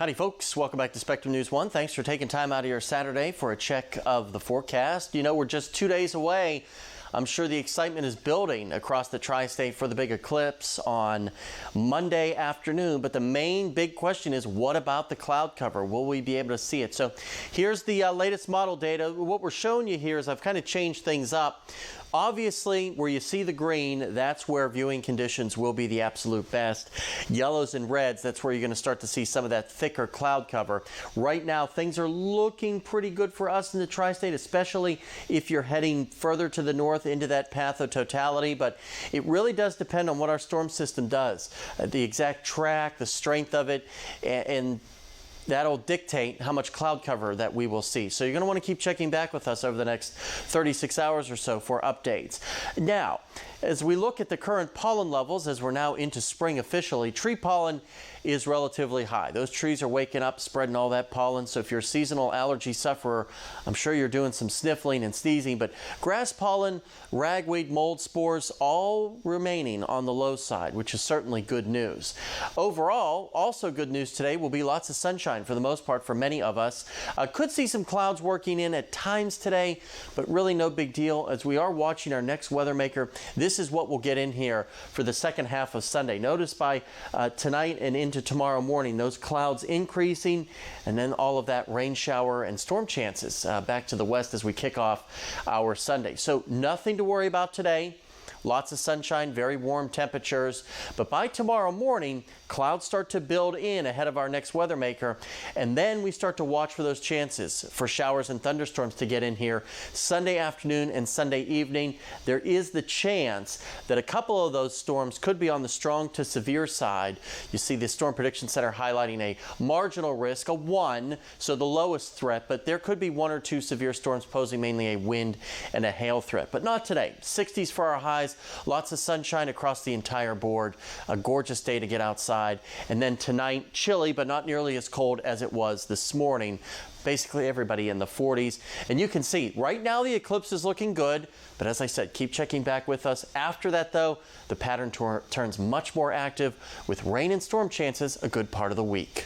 Howdy folks, welcome back to Spectrum News 1. Thanks for taking time out of your Saturday for a check of the forecast. You know, we're just 2 days away. I'm sure the excitement is building across the tri-state for the big eclipse on Monday afternoon. But the main big question is, what about the cloud cover? Will we be able to see it? So here's the latest model data. What we're showing you here is I've kind of changed things up. Obviously, where you see the green, that's where viewing conditions will be the absolute best. Yellows and reds, that's where you're going to start to see some of that thicker cloud cover. Right now, things are looking pretty good for us in the tri-state, especially if you're heading further to the north into that path of totality. But it really does depend on what our storm system does. The exact track, the strength of it, and that'll dictate how much cloud cover that we will see. So you're going to want to keep checking back with us over the next 36 hours or so for updates. Now, as we look at the current pollen levels, as we're now into spring officially, tree pollen is relatively high. Those trees are waking up, spreading all that pollen. So if you're a seasonal allergy sufferer, I'm sure you're doing some sniffling and sneezing. But grass pollen, ragweed, mold spores, all remaining on the low side, which is certainly good news. Overall, also good news today will be lots of sunshine for the most part for many of us. Could see some clouds working in at times today, but really no big deal as we are watching our next weather maker. This is what we'll get in here for the second half of Sunday. Notice by tonight and into tomorrow morning, those clouds increasing, and then all of that rain shower and storm chances back to the west as we kick off our Sunday. So nothing to worry about today. Lots of sunshine, very warm temperatures. But by tomorrow morning, clouds start to build in ahead of our next weather maker. And then we start to watch for those chances for showers and thunderstorms to get in here Sunday afternoon and Sunday evening. There is the chance that a couple of those storms could be on the strong to severe side. You see the Storm Prediction Center highlighting a marginal risk, a 1, so the lowest threat. But there could be 1 or 2 severe storms posing mainly a wind and a hail threat. But not today. 60s for our highs. Lots of sunshine across the entire board. A gorgeous day to get outside. And then tonight, chilly, but not nearly as cold as it was this morning. Basically everybody in the 40s. And you can see right now the eclipse is looking good. But as I said, keep checking back with us. After that, though, the pattern turns much more active with rain and storm chances a good part of the week.